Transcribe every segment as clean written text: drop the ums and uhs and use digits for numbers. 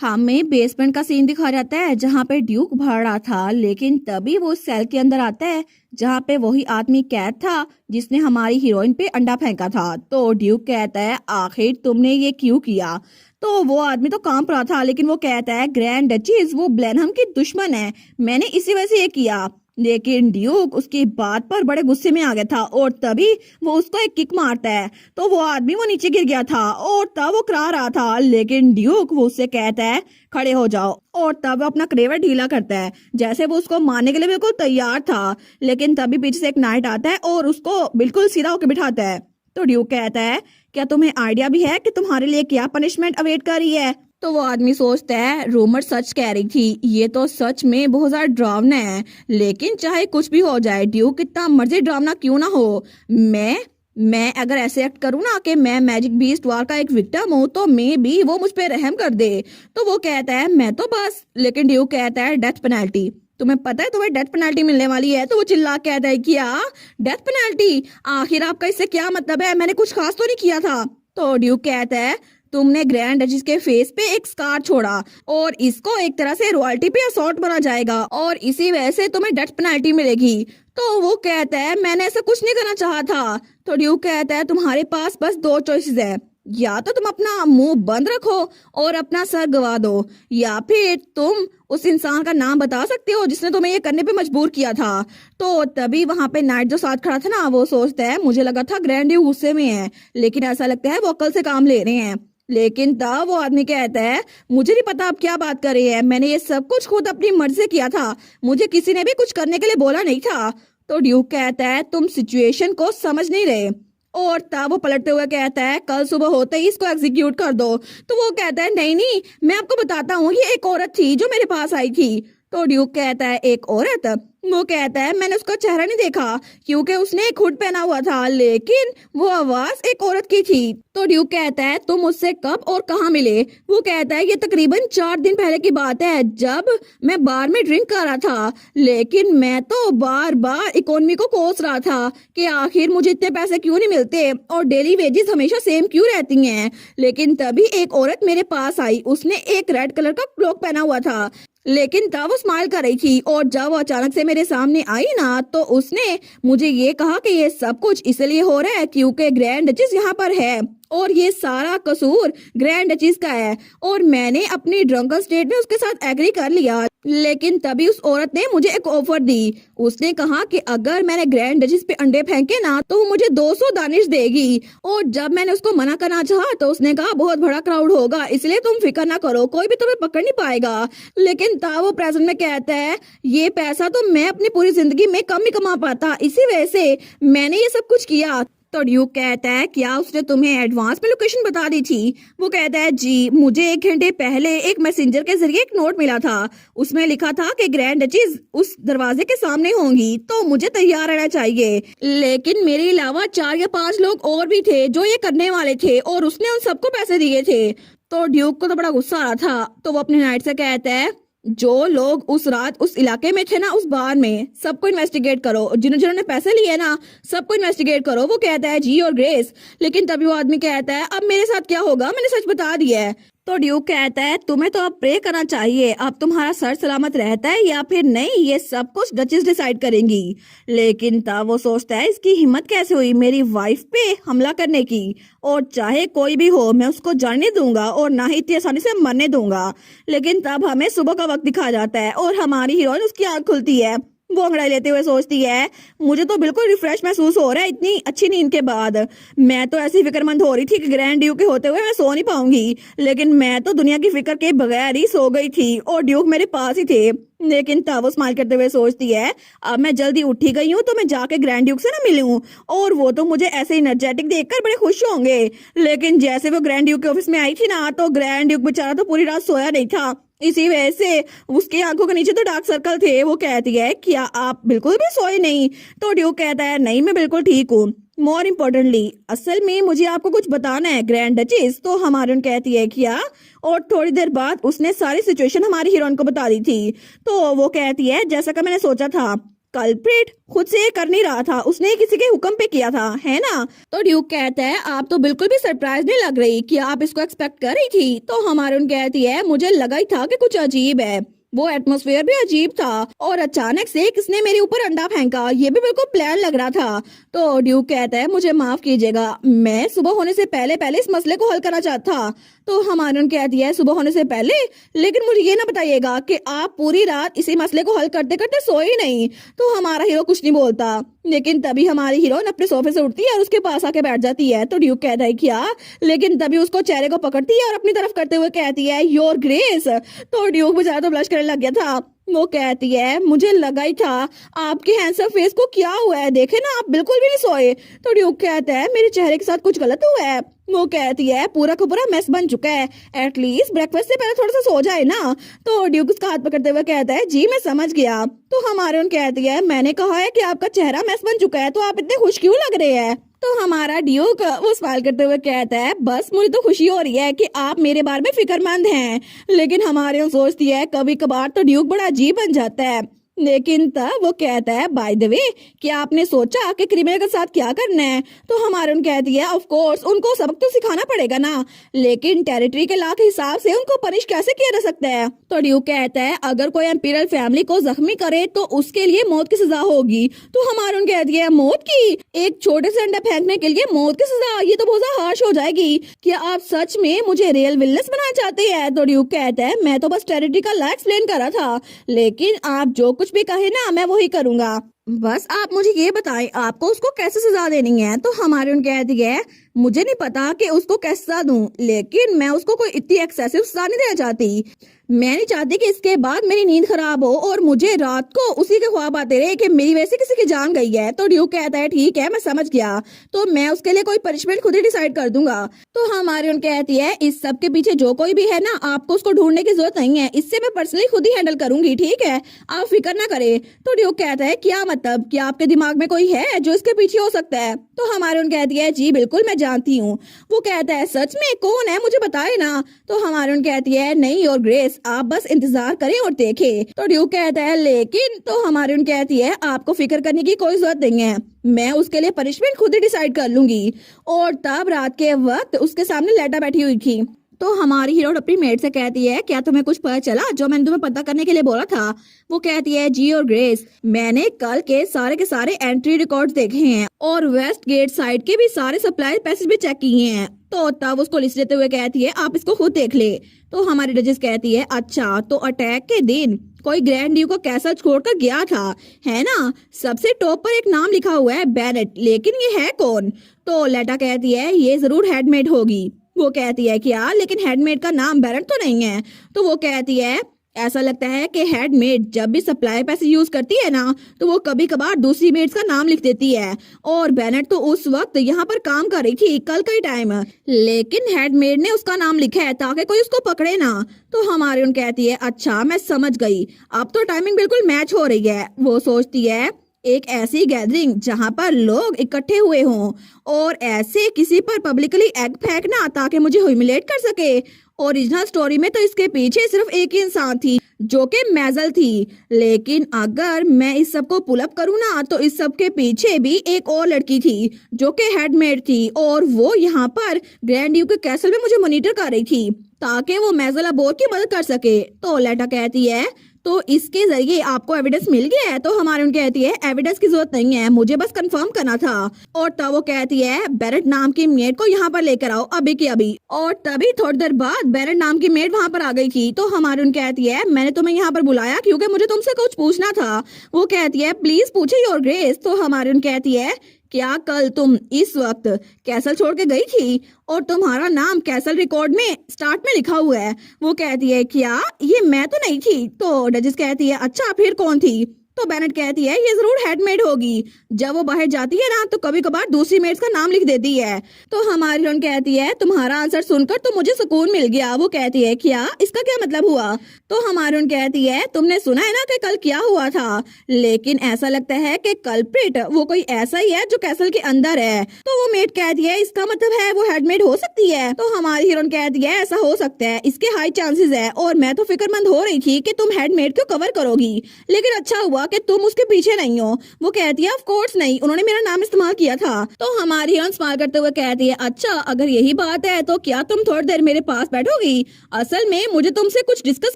हमें बेसमेंट का सीन दिखाया जाता है जहाँ पे ड्यूक भाग रहा था, लेकिन तभी वो सेल के अंदर आता है जहाँ पे वही आदमी कैद था जिसने हमारी हीरोइन पे अंडा फेंका था। तो ड्यूक कहता है आखिर तुमने ये क्यों किया। तो वो आदमी तो कांप रहा था, लेकिन वो कहता है ग्रैंड डचीज वो ब्लेनहम की दुश्मन है, मैंने इसी वजह से ये किया। लेकिन ड्यूक उसकी बात पर बड़े गुस्से में आ गया था और तभी वो उसको एक किक मारता है तो वो आदमी वो नीचे गिर गया था और तब वो करा रहा था, लेकिन ड्यूक वो उससे कहता है खड़े हो जाओ और तब वो अपना क्रेवर ढीला करता है जैसे वो उसको मारने के लिए बिल्कुल तैयार था। लेकिन तभी पीछे से एक नाइट आता है और उसको बिल्कुल सीधा होकर बिठाता है। तो ड्यूक कहता है क्या तुम्हें आइडिया भी है कि तुम्हारे लिए क्या पनिशमेंट अवेट कर रही है। तो वो आदमी सोचता है रूमर सच कह रही थी, ये तो सच में बहुत ज्यादा डरावना है, लेकिन चाहे कुछ भी हो जाए ड्यूक कितना मर्जी डरावना क्यों ना हो, मैं अगर ऐसे एक्ट करूँ ना कि मैं मैजिक बीस्ट वार का एक विक्टिम हूँ तो मैं भी वो मुझ पे रहम कर दे। तो वो कहता है मैं तो बस, लेकिन ड्यूक कहता है डेथ पेनल्टी, तुम्हें पता है तुम्हें डेथ पेनल्टी मिलने वाली है। तो वो चिल्ला कहता है क्या डेथ पेनल्टी, आखिर आपका इससे क्या मतलब है, मैंने कुछ खास तो नहीं किया था। तो ड्यूक कहता है तुमने ग्रैंड डचेस के फेस पे एक स्कार छोड़ा और इसको एक तरह से रॉयल्टी पे असॉल्ट माना जाएगा और इसी वजह से तुम्हें डेथ पेनल्टी मिलेगी। तो वो कहता है मैंने ऐसा कुछ नहीं करना चाहा था। तो ड्यूक कहता है तुम्हारे पास बस दो चॉइसेस है, या तो तुम अपना मुंह बंद रखो और अपना सर गवा दो, या फिर तुम उस इंसान का नाम बता सकते हो जिसने तुम्हें ये करने पे मजबूर किया था। तो तभी वहां पे नाइट जो साथ खड़ा था ना वो सोचता है मुझे लगा था ग्रैंड ड्यूक गुस्से में है, लेकिन ऐसा लगता है वो अक्ल से काम ले रहे हैं। लेकिन तब वो आदमी कहता है मुझे नहीं पता आप क्या बात कर रहे हैं, मैंने ये सब कुछ खुद अपनी मर्जी से किया था, मुझे किसी ने भी कुछ करने के लिए बोला नहीं था। तो ड्यूक कहता है तुम सिचुएशन को समझ नहीं रहे और तब वो पलटते हुए कहता है कल सुबह होते ही इसको एग्जीक्यूट कर दो। तो वो कहता है नहीं नहीं मैं आपको बताता हूँ, ये एक औरत थी जो मेरे पास आई थी। तो ड्यूक कहता है एक औरत, वो कहता है मैंने उसका चेहरा नहीं देखा क्योंकि उसने एक हुड पहना हुआ था, लेकिन वो आवाज एक औरत की थी। तो ड्यूक कहता है तुम उससे कब और कहाँ मिले। वो कहता है ये तकरीबन 4 दिन पहले की बात है जब मैं बार में ड्रिंक कर रहा था, लेकिन मैं तो बार बार इकोनॉमी को कोस रहा था कि आखिर मुझे इतने पैसे क्यों नहीं मिलते और डेली वेजेस हमेशा सेम क्यों रहती हैं। लेकिन तभी एक औरत मेरे पास आई, उसने एक रेड कलर का क्लोक पहना हुआ था, लेकिन तब वो स्माइल कर रही थी और जब वो अचानक से मेरे सामने आई ना तो उसने मुझे ये कहा कि ये सब कुछ इसलिए हो रहा है क्योंकि ग्रैंड डचेस यहाँ पर है और ये सारा कसूर ग्रैंड डचेस का है। और मैंने अपनी ड्रंकन स्टेट में उसके साथ एग्री कर लिया, लेकिन तभी उस औरत ने मुझे एक ऑफर दी, उसने कहा कि अगर मैंने ग्रैंड डचेस पे अंडे फेंके ना तो वो मुझे 200 दानिश देगी। और जब मैंने उसको मना करना चाहा तो उसने कहा बहुत बड़ा क्राउड होगा इसलिए तुम फिक्र ना करो, कोई भी तुम्हें पकड़ नहीं पाएगा। लेकिन तब वो प्रेजेंट में कहता है ये पैसा तो मैं अपनी पूरी जिंदगी में कम ही कमा पाता, इसी वजह से मैंने ये सब कुछ किया। तो ड्यूक कहता है क्या उसने तुम्हें एडवांस में लोकेशन बता दी थी। वो कहता है जी, मुझे 1 घंटे पहले एक मैसेंजर के जरिए एक नोट मिला था, उसमें लिखा था कि ग्रैंड डचेस उस दरवाजे के सामने होंगी तो मुझे तैयार रहना चाहिए। लेकिन मेरे अलावा 4 या 5 लोग और भी थे जो ये करने वाले थे और उसने उन सबको पैसे दिए थे। तो ड्यूक को तो बड़ा गुस्सा आ रहा था, तो वो अपने नाइट से कहता है जो लोग उस रात उस इलाके में थे ना उस बार में सबको इन्वेस्टिगेट करो, जिन्होंने पैसे लिए ना सबको इन्वेस्टिगेट करो। वो कहता है जी और ग्रेस, लेकिन तभी वो आदमी कहता है अब मेरे साथ क्या होगा, मैंने सच बता दिया है। तो ड्यूक कहता है तुम्हें तो अब प्रे करना चाहिए, अब तुम्हारा सर सलामत रहता है या फिर नहीं ये सब कुछ डचेस डिसाइड करेंगी। लेकिन तब वो सोचता है इसकी हिम्मत कैसे हुई मेरी वाइफ पे हमला करने की, और चाहे कोई भी हो मैं उसको जाने दूंगा और ना ही इतनी आसानी से मरने दूंगा। लेकिन तब हमें सुबह का वक्त दिखाया जाता है और हमारी हीरोइन उसकी आंख खुलती है, वो अंगड़ाई लेते हुए सोचती है मुझे तो बिल्कुल रिफ्रेश महसूस हो रहा है इतनी अच्छी नींद के बाद, मैं तो ऐसी फिक्रमंद हो रही थी कि ग्रैंड ड्यूक के होते हुए मैं सो नहीं पाऊंगी, लेकिन मैं तो दुनिया की फिक्र के बगैर ही सो गई थी और ड्यूक मेरे पास ही थे। लेकिन तब वो स्माइल करते हुए सोचती है अब मैं जल्दी उठी गई हूँ तो मैं जाके ग्रैंड ड्यूक से ना मिलूं और वो तो मुझे ऐसे एनर्जेटिक देखकर बड़े खुश होंगे। लेकिन जैसे वो ग्रैंड ड्यूक के ऑफिस में आई थी ना तो ग्रैंड ड्यूक बेचारा तो पूरी रात सोया नहीं था, इसी वजह से उसकी आंखों के नीचे तो डार्क सर्कल थे। वो कहती है क्या आप बिल्कुल भी सोए नहीं। तो ड्यूक कहता है नहीं मैं बिल्कुल ठीक हूँ, मोर इम्पोर्टेंटली असल में मुझे आपको कुछ बताना है ग्रैंड डचेस। तो हमारी कहती है क्या, और थोड़ी देर बाद उसने सारी सिचुएशन हमारी हीरोइन को बता दी थी। तो वो कहती है जैसा कि मैंने सोचा था, कल्प्रिट खुद से ये कर नहीं रहा था, उसने किसी के हुक्म पे किया था, है ना। तो ड्यूक कहता है आप तो बिल्कुल भी सरप्राइज नहीं लग रही, कि आप इसको एक्सपेक्ट कर रही थी। तो हमारून कहती है मुझे लगा ही था कि कुछ अजीब है, वो एटमॉस्फेयर भी अजीब था और अचानक से किसने मेरे ऊपर अंडा फेंका, ये भी बिल्कुल प्लान लग रहा था। तो ड्यूक कहता है मुझे माफ कीजिएगा, मैं सुबह होने से पहले पहले इस मसले को हल करना चाहता था। तो हमारून कहती है सुबह होने से पहले, लेकिन मुझे ये ना बताइएगा कि आप पूरी रात इसी मसले को हल करते करते सोए ही नहीं। तो हमारा हीरो कुछ नहीं बोलता, लेकिन तभी हमारी हीरोइन अपने सोफे से उठती है और उसके पास आके बैठ जाती है। तो ड्यूक कहता है क्या, लेकिन तभी उसको चेहरे को पकड़ती है और अपनी तरफ करते हुए कहती है योर ग्रेस। तो ड्यूक बेचारा तो ब्लश करने लग गया था। वो कहती है मुझे लगा ही था, आपके हैंडसम फेस को क्या हुआ है, देखे ना आप बिल्कुल भी नहीं सोए। तो ड्यूक कहता है मेरे चेहरे के साथ कुछ गलत हुआ है। वो कहती है पूरा का पूरा मेस बन चुका है, एटलीस्ट ब्रेकफास्ट से पहले थोड़ा सा सो जाए ना। तो ड्यूक उसका हाथ पकड़ते हुए कहता है जी मैं समझ गया। तो हमारे उन कहती है मैंने कहा है कि आपका चेहरा मेस बन चुका है, तो आप इतने खुश क्यों लग रहे हैं। तो हमारा ड्यूक वो स्माइल करते हुए कहता है बस मुझे तो खुशी हो रही है कि आप मेरे बारे में फिक्रमंद हैं। लेकिन हमारे उन सोचती है कभी कभार तो ड्यूक बड़ा अजीब बन जाता है। लेकिन तब वो कहता है बाय द वे, क्या आपने सोचा कि क्रिमिनल के साथ क्या करना है। तो हमारे उन कहती है ऑफ कोर्स उनको सबक तो सिखाना पड़ेगा ना, लेकिन टेरिटरी के लॉ के हिसाब से उनको पनिश कैसे किया जा सकता है। तो ड्यूक कहता है अगर कोई एम्पीरियल फैमिली को जख्मी करे तो उसके लिए मौत की सजा होगी। तो हमारे उन कहती है मौत की, एक छोटे से अंडा फेंकने के लिए मौत की सजा, ये तो बहुत ज्यादा हार्श हो जाएगी। क्या आप सच में मुझे रियल विलनेस बनाना चाहते हैं। तो ड्यूक कहता है मैं तो बस टेरिटरी का लॉ एक्सप्लेन कर रहा था, लेकिन आप जो कुछ भी कहे ना मैं वही करूंगा, बस आप मुझे ये बताएं आपको उसको कैसे सजा देनी है। तो हमारे उन कहती है मुझे नहीं पता कि उसको कैसे सजा दूं, लेकिन मैं उसको कोई इतनी एक्सेसिव सजा नहीं देना चाहती। मैं नहीं चाहती कि इसके बाद मेरी नींद खराब हो और मुझे रात को उसी के ख्वाब आते रहे कि मेरी वजह से किसी की जान गई है। तो ड्यूक कहता है ठीक है मैं समझ गया, तो मैं उसके लिए कोई पनिशमेंट खुद ही डिसाइड कर दूंगा। तो हमारी उन कहती है इस सब के पीछे जो कोई भी है ना, आपको उसको ढूंढने की जरूरत नहीं है, इससे मैं पर्सनली खुद ही हैंडल करूंगी, ठीक है आप फिक्र ना करे। तो ड्यूक कहता है क्या मतलब, क्या आपके दिमाग में कोई है जो इसके पीछे हो सकता है। तो हमारी उन कहती है जी बिल्कुल मैं जानती हूँ। वो कहता है सच में कौन है मुझे बताए ना। तो हमारी उन कहती है नहीं योर ग्रेस, आप बस इंतजार करें और देखें। तो ड्यूक कहता है लेकिन, तो हमारी उन कहती है आपको फिक्र करने की कोई जरूरत नहीं है, मैं उसके लिए पनिशमेंट खुद ही डिसाइड कर लूंगी। और तब रात के वक्त उसके सामने लेटा बैठी हुई थी। तो हमारी हीरोइन अपनी मेट से कहती है क्या तुम्हें कुछ पता चला जो मैंने तुम्हें पता करने के लिए बोला था। वो कहती है जी और ग्रेस, मैंने कल के सारे एंट्री रिकॉर्ड्स देखे हैं और वेस्ट गेट साइड के भी सारे सप्लाई पैसेज भी चेक किए हैं। तो तब उसको लिस्ट देते हुए कहती है आप इसको खुद देख ले। तो हमारी जजेस कहती है अच्छा तो अटैक के दिन कोई ग्रैंड ड्यू को कैसल छोड़कर गया था, है ना। सबसे टॉप पर एक नाम लिखा हुआ है बेनेट, लेकिन ये है कौन। तो लेटा कहती है ये जरूर हेडमेड होगी। वो कहती है क्या, लेकिन हेडमेड का नाम बेनेट तो नहीं है। तो वो कहती है ऐसा लगता है कि हेडमेड जब भी सप्लाई पैसे यूज करती है ना, तो वो कभी कभार दूसरी मेड्स का नाम लिख देती है, और बेनेट तो उस वक्त यहाँ पर काम कर रही थी कल का ही टाइम, लेकिन हेडमेड ने उसका नाम लिखा है ताकि कोई उसको पकड़े ना। तो हमारी उन कहती है अच्छा मैं समझ गई, अब तो टाइमिंग बिल्कुल मैच हो रही है। वो सोचती है एक ऐसी गैदरिंग जहाँ पर लोग इकट्ठे हुए हों और ऐसे किसी पर पब्लिकली एग फेंकना ताकि मुझे ह्यूमिलेट कर सके। ओरिजिनल स्टोरी में तो इसके पीछे सिर्फ एक ही इंसान थी जो कि मैजल थी, लेकिन अगर मैं इस सब को पुल अप करूँ ना तो इस सब के पीछे भी एक और लड़की थी जो कि हेडमेड थी, और वो यहाँ पर ग्रैंड ड्यू के कैसल में मुझे मॉनिटर कर रही थी ताकि वो मैजल अबोर की मदद कर सके। तो लेटा कहती है तो इसके जरिए आपको एविडेंस मिल गया है। तो हमारे उन कहती है एविडेंस की जरूरत नहीं है, मुझे बस कंफर्म करना था। और तब वो कहती है बेनेट नाम की मेड को यहाँ पर लेकर आओ अभी के अभी। और तभी थोड़ी देर बाद बेनेट नाम की मेड वहाँ पर आ गई थी। तो हमारे उन कहती है मैंने तुम्हें यहाँ पर बुलाया क्योंकि मुझे तुमसे कुछ पूछना था। वो कहती है प्लीज पूछे योर ग्रेस। तो हमारे उन कहती है क्या कल तुम इस वक्त कैसल छोड़ के गई थी और तुम्हारा नाम कैसल रिकॉर्ड में स्टार्ट में लिखा हुआ है। वो कहती है क्या ये मैं तो नहीं थी। तो जजेस कहती है अच्छा फिर कौन थी। तो बेनेट कहती है ये जरूर हेडमेड होगी, जब वो बाहर जाती है ना तो कभी कभार दूसरी मेड्स का नाम लिख देती है। तो हमारी हीरोइन कहती है तुम्हारा आंसर सुनकर तो मुझे सुकून मिल गया। वो कहती है क्या, इसका क्या मतलब हुआ। तो हमारी हीरोइन कहती है तुमने सुना है ना कि कल क्या हुआ था, लेकिन ऐसा लगता है कि कल्प्रिट वो कोई ऐसा ही है जो कैसल के अंदर है। तो वो मेड कहती है इसका मतलब है वो हेडमेड हो सकती है। तो हमारी हीरोइन कहती है ऐसा हो सकता है, इसके हाई चांसेस है, और मैं तो फिक्रमंद हो रही थी कि तुम हेडमेड को कवर करोगी, लेकिन अच्छा हुआ कि तुम उसके पीछे नहीं हो। वो कहती है ऑफ कोर्स नहीं, उन्होंने मेरा नाम इस्तेमाल किया था। तो हमारी हीरोइन स्माइल करते हुए कहती है अच्छा अगर यही बात है तो क्या तुम थोड़ी देर मेरे पास बैठोगी, असल में मुझे तुमसे कुछ डिस्कस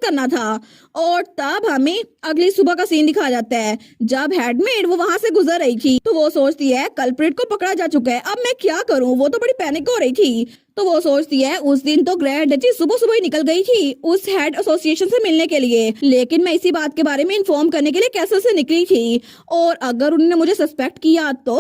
करना था। और तब हमें अगली सुबह का सीन दिखाया जाता है जब हेडमेड वो वहां से गुजर रही थी तो वो सोचती है कल्प्रिट को पकड़ा जा चुका है, अब मैं क्या करूं। वो तो बड़ी पैनिक हो रही थी। तो वो सोचती है उस दिन तो ग्रैंड डची सुबह सुबह ही निकल गई थी उस हेड एसोसिएशन से मिलने के लिए, लेकिन मैं इसी बात के बारे में इन्फॉर्म करने के लिए कैसल से निकली थी और अगर उन्होंने मुझे सस्पेक्ट किया तो।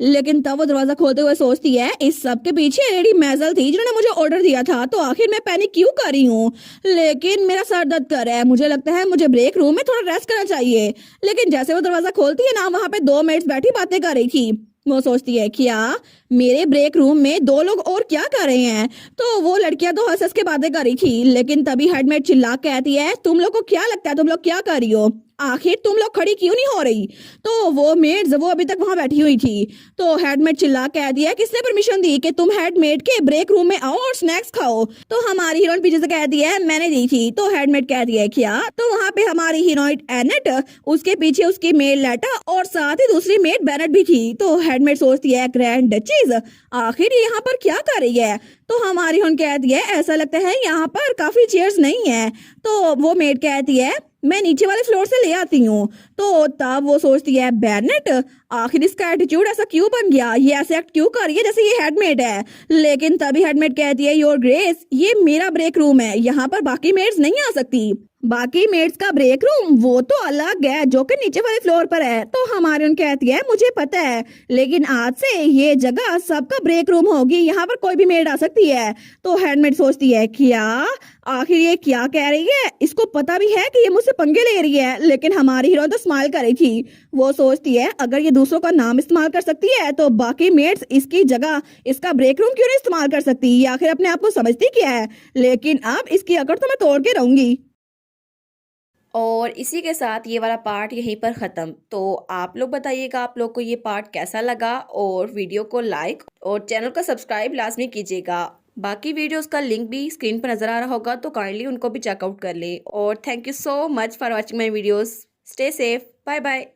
लेकिन तब वो दरवाजा खोलते हुए सोचती है इस सब के पीछे लेडी मेजल थी जिन्होंने मुझे ऑर्डर दिया था, तो आखिर मैं पैनिक क्यों कर रही हूँ। लेकिन मेरा सर दर्द कर रहा है, मुझे लगता है मुझे ब्रेक रूम में थोड़ा रेस्ट करना चाहिए। लेकिन जैसे वो दरवाजा खोलती है ना, वहां पे 2 मेट्स बैठी बातें कर रही थी। वो सोचती है क्या मेरे ब्रेक रूम में 2 लोग और क्या कर रहे हैं। तो वो लड़कियां तो हंस हंस के बातें कर रही थी, लेकिन तभी हेडमेट चिल्ला कहती है तुम लोग को क्या लगता है तुम लोग क्या कर रही हो, आखिर तुम लोग खड़ी क्यों नहीं हो रही। तो वो मेड्स वो अभी तक वहां बैठी हुई थी। तो हेडमेट चिल्ला कह दिया किसने परमिशन दी कि तुम हेडमेट के ब्रेक रूम में आओ और स्नैक्स खाओ। तो हमारी हीरोइन पीछे से कहती है मैंने दी थी। तो हेडमेट कह दिया क्या। तो वहां पे हमारी हीरोइन एनेट, उसके पीछे उसकी मेड लेटा और साथ ही दूसरी मेड बेनेट भी थी। तो हेडमेट सोचती है ग्रैंड डचीज आखिर ये यहाँ पर क्या कर रही है। तो हमारी हीरोइन कहती है ऐसा लगता है यहाँ पर काफी चेयर्स नहीं है। तो वो मेड कहती है मैं नीचे वाले फ्लोर से ले आती हूँ। तो तब वो सोचती है बेनेट आखिर इसका एटीट्यूड ऐसा क्यों बन गया, ये ऐसे एक्ट क्यों कर रही है जैसे ये हेडमेट है। लेकिन तभी हेडमेट कहती है योर ग्रेस ये मेरा ब्रेक रूम है, यहाँ पर बाकी मेड्स नहीं आ सकती। बाकी मेड्स का ब्रेक रूम वो तो अलग है जो कि नीचे वाले फ्लोर पर है। तो हमारी उन कहती है मुझे पता है, लेकिन आज से ये जगह सबका ब्रेक रूम होगी, यहाँ पर कोई भी मेड आ सकती है। तो हेडमेट सोचती है क्या आखिर ये क्या कह रही है, इसको पता भी है कि ये मुझसे पंगे ले रही है। लेकिन हमारी हीरोइन तो स्माइल कर रही थी। वो सोचती है अगर ये दूसरों का नाम इस्तेमाल कर सकती है तो बाकी मेड्स इसकी जगह इसका ब्रेक रूम क्यों नहीं इस्तेमाल कर सकती, ये आखिर अपने आप को समझती क्या है। लेकिन अब इसकी अकड़ तो मैं तोड़ के रहूंगी। और इसी के साथ ये वाला पार्ट यहीं पर ख़त्म। तो आप लोग बताइएगा आप लोग को ये पार्ट कैसा लगा, और वीडियो को लाइक और चैनल को सब्सक्राइब लाजमी कीजिएगा। बाकी वीडियोस का लिंक भी स्क्रीन पर नज़र आ रहा होगा, तो काइंडली उनको भी चेकआउट कर ले। और thank you so much for watching my videos. Stay safe, bye bye.